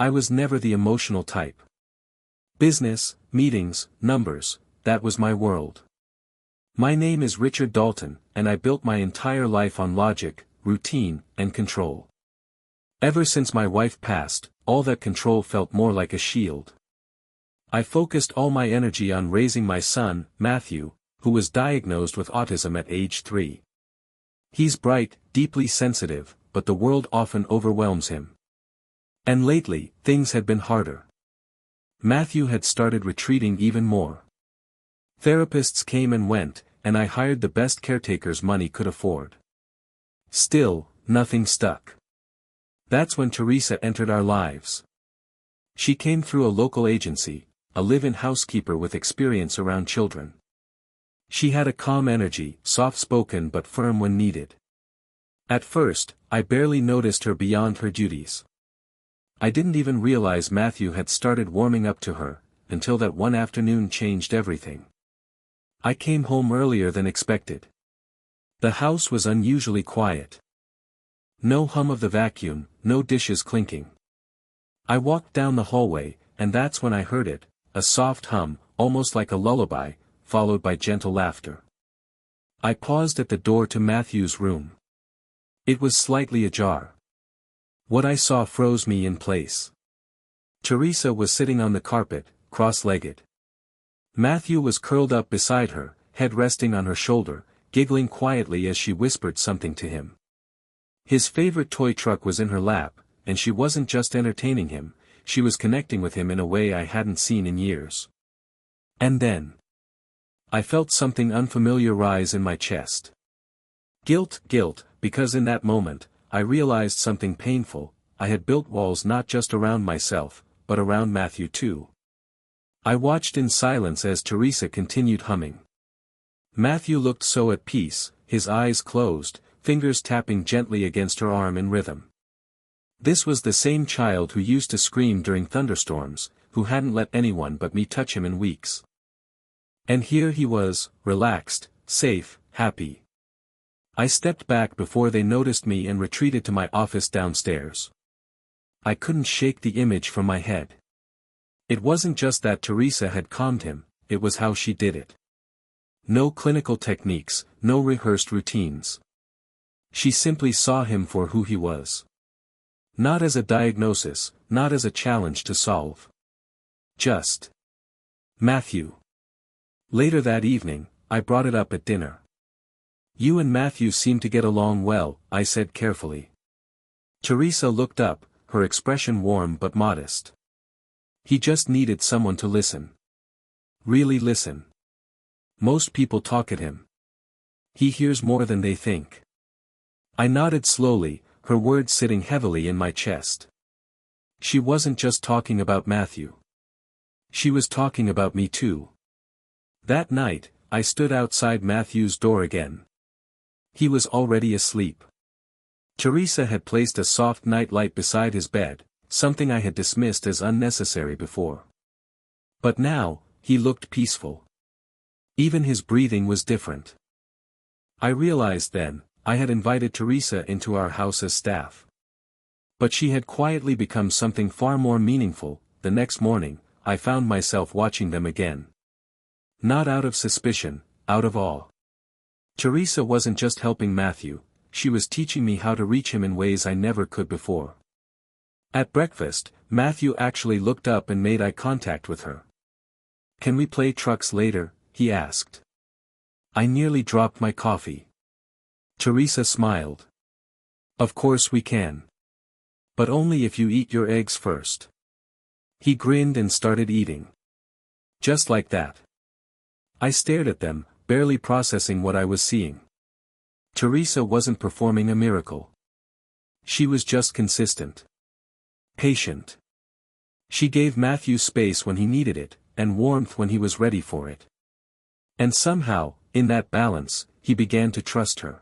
I was never the emotional type. Business, meetings, numbers, that was my world. My name is Richard Dalton, and I built my entire life on logic, routine, and control. Ever since my wife passed, all that control felt more like a shield. I focused all my energy on raising my son, Matthew, who was diagnosed with autism at age 3. He's bright, deeply sensitive, but the world often overwhelms him. And lately, things had been harder. Matthew had started retreating even more. Therapists came and went, and I hired the best caretakers money could afford. Still, nothing stuck. That's when Teresa entered our lives. She came through a local agency, a live-in housekeeper with experience around children. She had a calm energy, soft-spoken but firm when needed. At first, I barely noticed her beyond her duties. I didn't even realize Matthew had started warming up to her, until that one afternoon changed everything. I came home earlier than expected. The house was unusually quiet. No hum of the vacuum, no dishes clinking. I walked down the hallway, and that's when I heard it, a soft hum, almost like a lullaby, followed by gentle laughter. I paused at the door to Matthew's room. It was slightly ajar. What I saw froze me in place. Teresa was sitting on the carpet, cross-legged. Matthew was curled up beside her, head resting on her shoulder, giggling quietly as she whispered something to him. His favorite toy truck was in her lap, and she wasn't just entertaining him, she was connecting with him in a way I hadn't seen in years. And then I felt something unfamiliar rise in my chest. Guilt, because in that moment, I realized something painful. I had built walls not just around myself, but around Matthew too. I watched in silence as Teresa continued humming. Matthew looked so at peace, his eyes closed, fingers tapping gently against her arm in rhythm. This was the same child who used to scream during thunderstorms, who hadn't let anyone but me touch him in weeks. And here he was, relaxed, safe, happy. I stepped back before they noticed me and retreated to my office downstairs. I couldn't shake the image from my head. It wasn't just that Teresa had calmed him, it was how she did it. No clinical techniques, no rehearsed routines. She simply saw him for who he was. Not as a diagnosis, not as a challenge to solve. Just Matthew. Later that evening, I brought it up at dinner. You and Matthew seem to get along well, I said carefully. Teresa looked up, her expression warm but modest. He just needed someone to listen. Really listen. Most people talk at him. He hears more than they think. I nodded slowly, her words sitting heavily in my chest. She wasn't just talking about Matthew. She was talking about me too. That night, I stood outside Matthew's door again. He was already asleep. Teresa had placed a soft night light beside his bed, something I had dismissed as unnecessary before. But now, he looked peaceful. Even his breathing was different. I realized then, I had invited Teresa into our house as staff. But she had quietly become something far more meaningful. The next morning, I found myself watching them again. Not out of suspicion, out of awe. Teresa wasn't just helping Matthew, she was teaching me how to reach him in ways I never could before. At breakfast, Matthew actually looked up and made eye contact with her. "Can we play trucks later?" he asked. I nearly dropped my coffee. Teresa smiled. "Of course we can. But only if you eat your eggs first." He grinned and started eating. Just like that. I stared at them, barely processing what I was seeing. Teresa wasn't performing a miracle. She was just consistent. Patient. She gave Matthew space when he needed it, and warmth when he was ready for it. And somehow, in that balance, he began to trust her.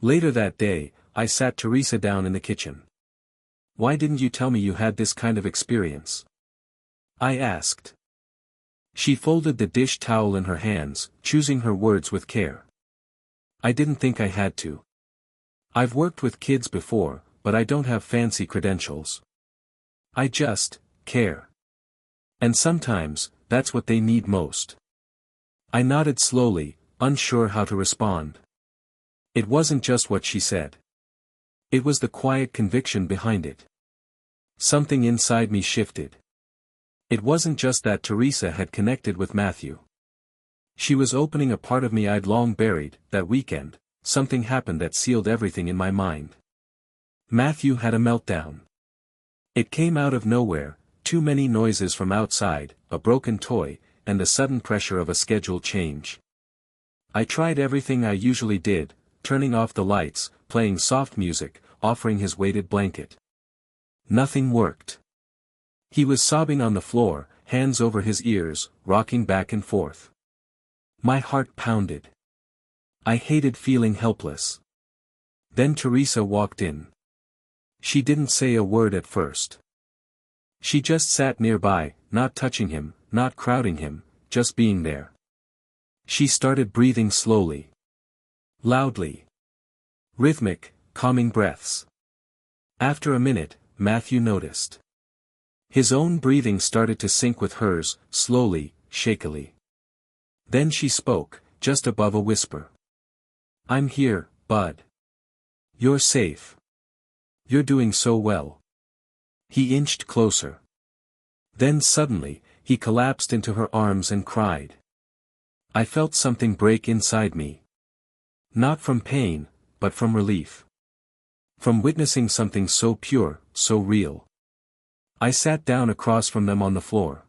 Later that day, I sat Teresa down in the kitchen. "Why didn't you tell me you had this kind of experience?" I asked. She folded the dish towel in her hands, choosing her words with care. "I didn't think I had to. I've worked with kids before, but I don't have fancy credentials. I just care. And sometimes, that's what they need most. I nodded slowly, unsure how to respond. It wasn't just what she said. It was the quiet conviction behind it. Something inside me shifted. It wasn't just that Teresa had connected with Matthew. She was opening a part of me I'd long buried. That weekend, something happened that sealed everything in my mind. Matthew had a meltdown. It came out of nowhere, too many noises from outside, a broken toy, and the sudden pressure of a schedule change. I tried everything I usually did, turning off the lights, playing soft music, offering his weighted blanket. Nothing worked. He was sobbing on the floor, hands over his ears, rocking back and forth. My heart pounded. I hated feeling helpless. Then Teresa walked in. She didn't say a word at first. She just sat nearby, not touching him, not crowding him, just being there. She started breathing slowly. Loudly. Rhythmic, calming breaths. After a minute, Matthew noticed. His own breathing started to sync with hers, slowly, shakily. Then she spoke, just above a whisper. "I'm here, bud. You're safe. You're doing so well." He inched closer. Then suddenly, he collapsed into her arms and cried. I felt something break inside me. Not from pain, but from relief. From witnessing something so pure, so real. I sat down across from them on the floor.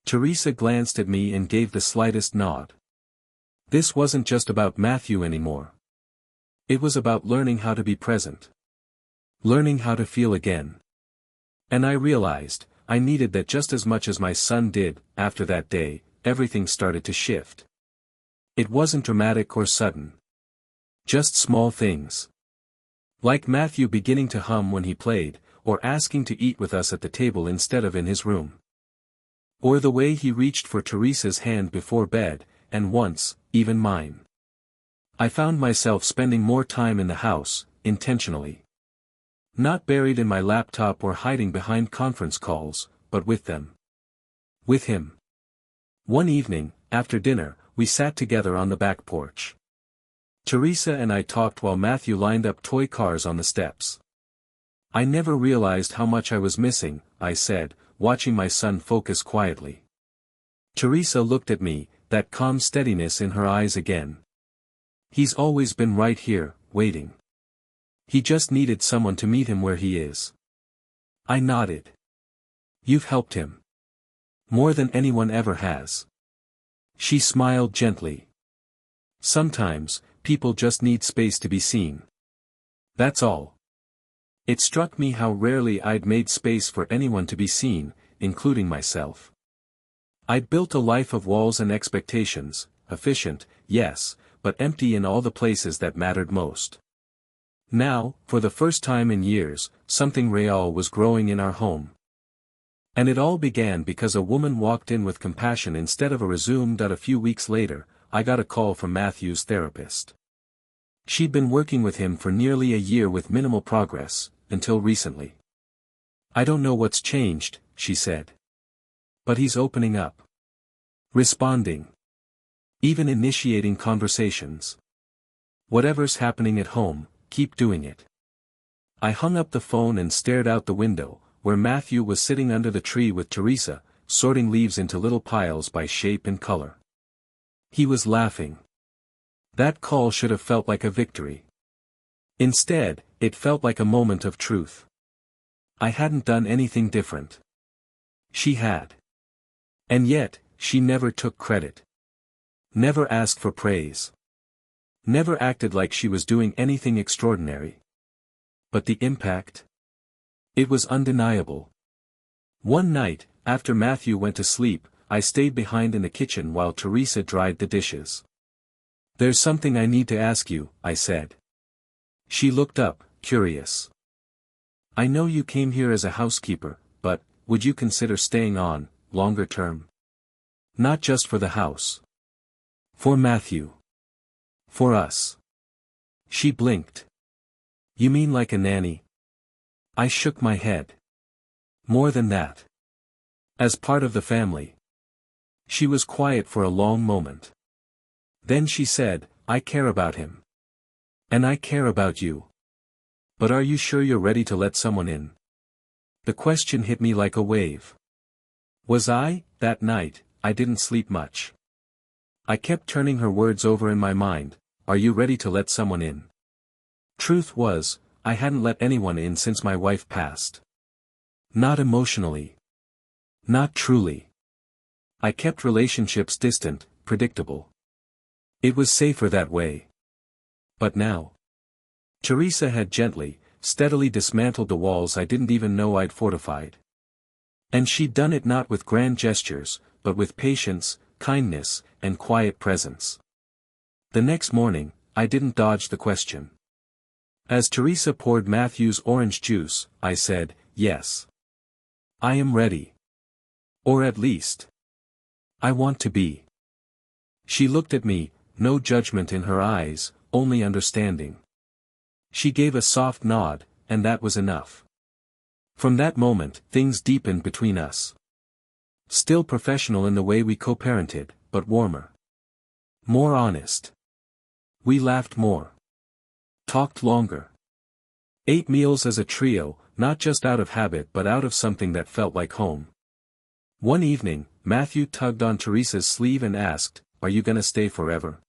Teresa glanced at me and gave the slightest nod. This wasn't just about Matthew anymore. It was about learning how to be present. Learning how to feel again. And I realized, I needed that just as much as my son did. After that day, everything started to shift. It wasn't dramatic or sudden. Just small things. Like Matthew beginning to hum when he played, or asking to eat with us at the table instead of in his room. Or the way he reached for Teresa's hand before bed, and once, even mine. I found myself spending more time in the house, intentionally. Not buried in my laptop or hiding behind conference calls, but with them. With him. One evening, after dinner, we sat together on the back porch. Teresa and I talked while Matthew lined up toy cars on the steps. I never realized how much I was missing, I said, watching my son focus quietly. Teresa looked at me, that calm steadiness in her eyes again. He's always been right here, waiting. He just needed someone to meet him where he is. I nodded. You've helped him. More than anyone ever has. She smiled gently. Sometimes, people just need space to be seen. That's all. It struck me how rarely I'd made space for anyone to be seen, including myself. I'd built a life of walls and expectations, efficient, yes, but empty in all the places that mattered most. Now, for the first time in years, something real was growing in our home. And it all began because a woman walked in with compassion instead of a resume. A few weeks later, I got a call from Matthew's therapist. She'd been working with him for nearly a year with minimal progress, until recently. I don't know what's changed, she said. But he's opening up. Responding. Even initiating conversations. Whatever's happening at home, keep doing it. I hung up the phone and stared out the window, where Matthew was sitting under the tree with Teresa, sorting leaves into little piles by shape and color. He was laughing. That call should have felt like a victory. Instead, it felt like a moment of truth. I hadn't done anything different. She had. And yet, she never took credit. Never asked for praise. Never acted like she was doing anything extraordinary. But the impact? It was undeniable. One night, after Matthew went to sleep, I stayed behind in the kitchen while Teresa dried the dishes. There's something I need to ask you, I said. She looked up, curious. I know you came here as a housekeeper, but, would you consider staying on, longer term? Not just for the house. For Matthew. For us. She blinked. You mean like a nanny? I shook my head. More than that. As part of the family. She was quiet for a long moment. Then she said, I care about him. And I care about you. But are you sure you're ready to let someone in? The question hit me like a wave. Was I? That night, I didn't sleep much. I kept turning her words over in my mind. Are you ready to let someone in? Truth was, I hadn't let anyone in since my wife passed. Not emotionally. Not truly. I kept relationships distant, predictable. It was safer that way. But now. Teresa had gently, steadily dismantled the walls I didn't even know I'd fortified. And she'd done it not with grand gestures, but with patience, kindness, and quiet presence. The next morning, I didn't dodge the question. As Teresa poured Matthew's orange juice, I said, yes. I am ready. Or at least, I want to be. She looked at me, no judgment in her eyes, only understanding. She gave a soft nod, and that was enough. From that moment, things deepened between us. Still professional in the way we co-parented, but warmer. More honest. We laughed more. Talked longer. Ate meals as a trio, not just out of habit but out of something that felt like home. One evening, Matthew tugged on Teresa's sleeve and asked, Are you gonna stay forever?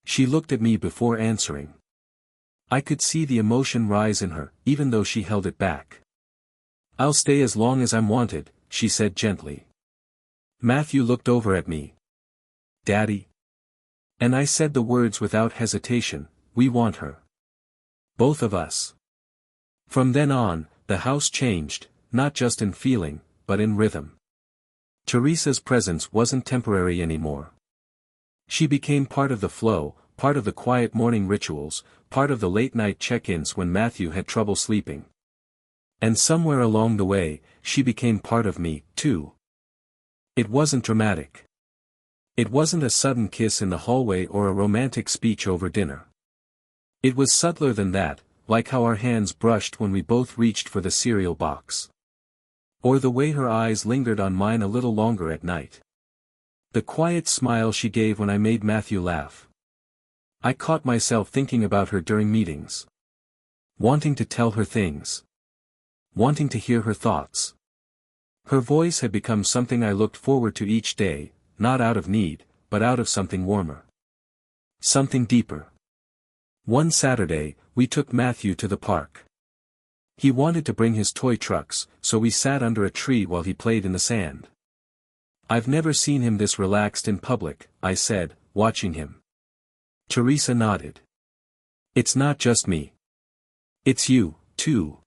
She looked at me before answering. I could see the emotion rise in her, even though she held it back. I'll stay as long as I'm wanted, she said gently. Matthew looked over at me. Daddy? And I said the words without hesitation, we want her. Both of us. From then on, the house changed, not just in feeling, but in rhythm. Teresa's presence wasn't temporary anymore. She became part of the flow, part of the quiet morning rituals, part of the late-night check-ins when Matthew had trouble sleeping. And somewhere along the way, she became part of me, too. It wasn't dramatic. It wasn't a sudden kiss in the hallway or a romantic speech over dinner. It was subtler than that, like how our hands brushed when we both reached for the cereal box. Or the way her eyes lingered on mine a little longer at night. The quiet smile she gave when I made Matthew laugh. I caught myself thinking about her during meetings. Wanting to tell her things. Wanting to hear her thoughts. Her voice had become something I looked forward to each day, not out of need, but out of something warmer. Something deeper. One Saturday, we took Matthew to the park. He wanted to bring his toy trucks, so we sat under a tree while he played in the sand. I've never seen him this relaxed in public, I said, watching him. Teresa nodded. It's not just me. It's you, too.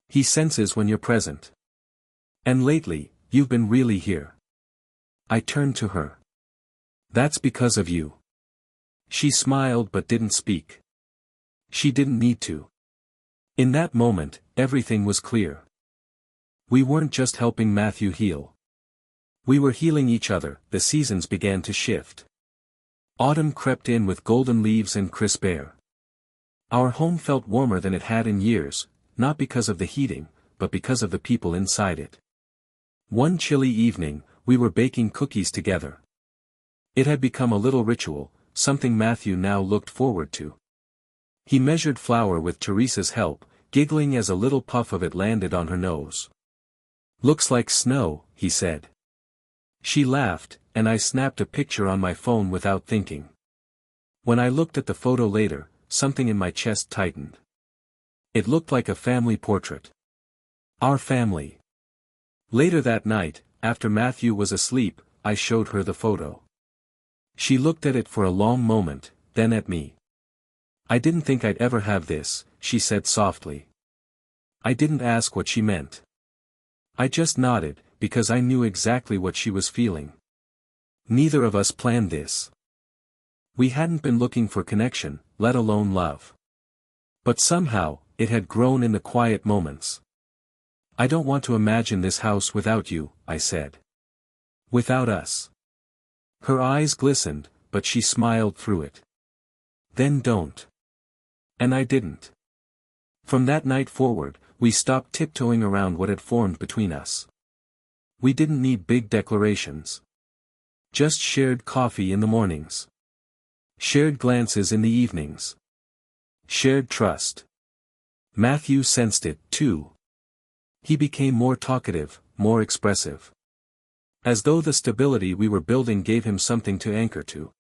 He senses when you're present. And lately, you've been really here. I turned to her. That's because of you. She smiled but didn't speak. She didn't need to. In that moment, everything was clear. We weren't just helping Matthew heal. We were healing each other. The seasons began to shift. Autumn crept in with golden leaves and crisp air. Our home felt warmer than it had in years, not because of the heating, but because of the people inside it. One chilly evening, we were baking cookies together. It had become a little ritual, something Matthew now looked forward to. He measured flour with Teresa's help, giggling as a little puff of it landed on her nose. Looks like snow, he said. She laughed, and I snapped a picture on my phone without thinking. When I looked at the photo later, something in my chest tightened. It looked like a family portrait. Our family. Later that night, after Matthew was asleep, I showed her the photo. She looked at it for a long moment, then at me. I didn't think I'd ever have this, she said softly. I didn't ask what she meant. I just nodded, because I knew exactly what she was feeling. Neither of us planned this. We hadn't been looking for connection, let alone love. But somehow, it had grown in the quiet moments. I don't want to imagine this house without you, I said. Without us. Her eyes glistened, but she smiled through it. Then don't. And I didn't. From that night forward, We stopped tiptoeing around what had formed between us. We didn't need big declarations. Just shared coffee in the mornings. Shared glances in the evenings. Shared trust. Matthew sensed it, too. He became more talkative, more expressive. As though the stability we were building gave him something to anchor to.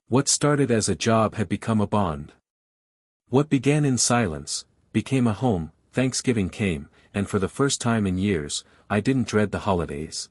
What started as a job had become a bond. What began in silence, became a home. Thanksgiving came, and for the first time in years, I didn't dread the holidays.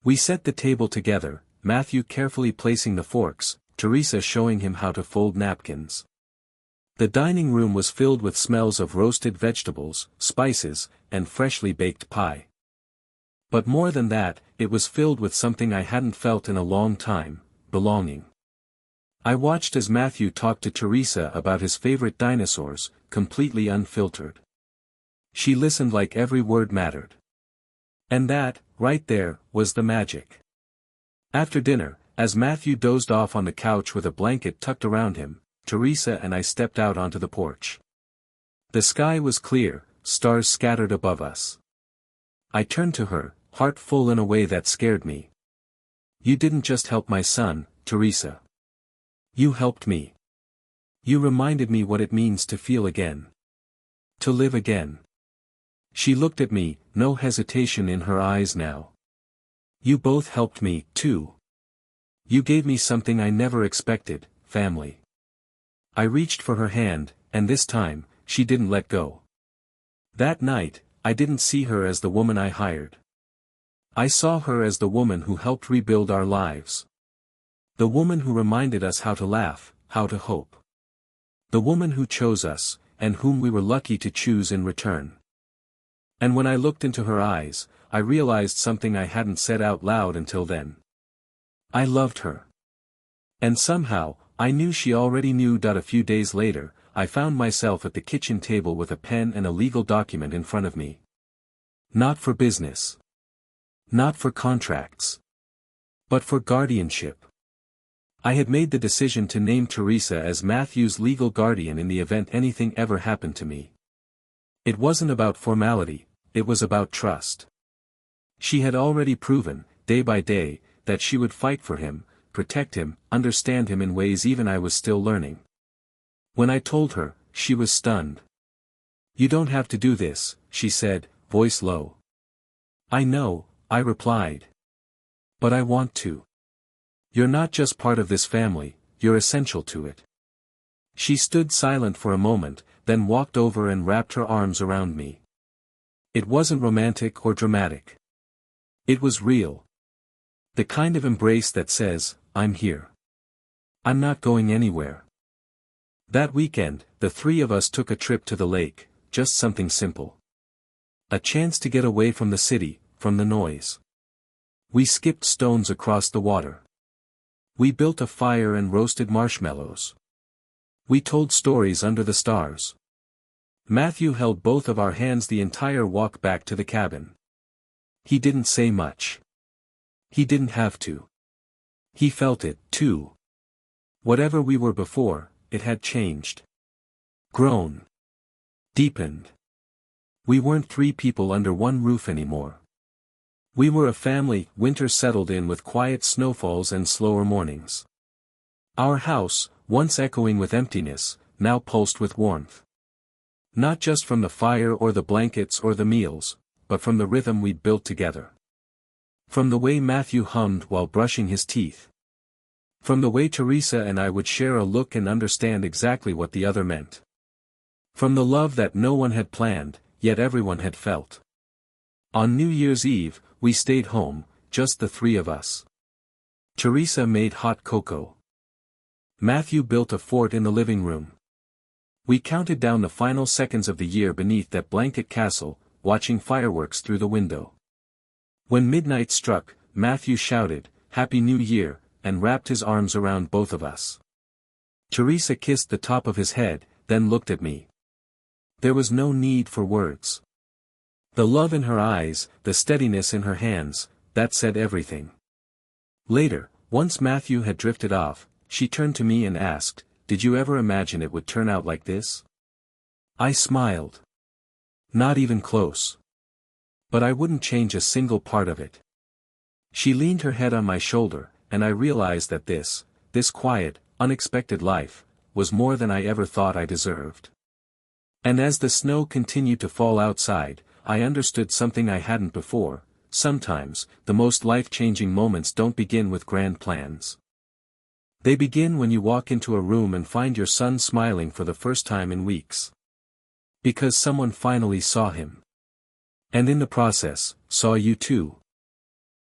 We set the table together, Matthew carefully placing the forks, Teresa showing him how to fold napkins. The dining room was filled with smells of roasted vegetables, spices, and freshly baked pie. But more than that, it was filled with something I hadn't felt in a long time, belonging. I watched as Matthew talked to Teresa about his favorite dinosaurs, completely unfiltered. She listened like every word mattered. And that, right there, was the magic. After dinner, as Matthew dozed off on the couch with a blanket tucked around him, Teresa and I stepped out onto the porch. The sky was clear, stars scattered above us. I turned to her, heart full in a way that scared me. You didn't just help my son, Teresa. You helped me. You reminded me what it means to feel again. To live again. She looked at me, no hesitation in her eyes now. You both helped me, too. You gave me something I never expected, family. I reached for her hand, and this time, she didn't let go. That night, I didn't see her as the woman I hired. I saw her as the woman who helped rebuild our lives. The woman who reminded us how to laugh, how to hope. The woman who chose us, and whom we were lucky to choose in return. And when I looked into her eyes, I realized something I hadn't said out loud until then. I loved her. And somehow, I knew she already knew. A few days later, I found myself at the kitchen table with a pen and a legal document in front of me. Not for business. Not for contracts. But for guardianship. I had made the decision to name Teresa as Matthew's legal guardian in the event anything ever happened to me. It wasn't about formality, it was about trust. She had already proven, day by day, that she would fight for him, protect him, understand him in ways even I was still learning. When I told her, she was stunned. You don't have to do this, she said, voice low. I know, I replied. But I want to. You're not just part of this family, you're essential to it. She stood silent for a moment, then walked over and wrapped her arms around me. It wasn't romantic or dramatic. It was real. The kind of embrace that says, I'm here. I'm not going anywhere. That weekend, the three of us took a trip to the lake, just something simple. A chance to get away from the city, from the noise. We skipped stones across the water. We built a fire and roasted marshmallows. We told stories under the stars. Matthew held both of our hands the entire walk back to the cabin. He didn't say much. He didn't have to. He felt it, too. Whatever we were before, it had changed. Grown. Deepened. We weren't three people under one roof anymore. We were a family. Winter settled in with quiet snowfalls and slower mornings. Our house, once echoing with emptiness, now pulsed with warmth. Not just from the fire or the blankets or the meals, but from the rhythm we'd built together. From the way Matthew hummed while brushing his teeth. From the way Teresa and I would share a look and understand exactly what the other meant. From the love that no one had planned, yet everyone had felt. On New Year's Eve, we stayed home, just the three of us. Teresa made hot cocoa. Matthew built a fort in the living room. We counted down the final seconds of the year beneath that blanket castle, watching fireworks through the window. When midnight struck, Matthew shouted, "Happy New Year," and wrapped his arms around both of us. Teresa kissed the top of his head, then looked at me. There was no need for words. The love in her eyes, the steadiness in her hands, that said everything. Later, once Matthew had drifted off, she turned to me and asked, "Did you ever imagine it would turn out like this?" I smiled. Not even close. But I wouldn't change a single part of it. She leaned her head on my shoulder, and I realized that this quiet, unexpected life, was more than I ever thought I deserved. And as the snow continued to fall outside, I understood something I hadn't before. Sometimes, the most life-changing moments don't begin with grand plans. They begin when you walk into a room and find your son smiling for the first time in weeks. Because someone finally saw him. And in the process, saw you too.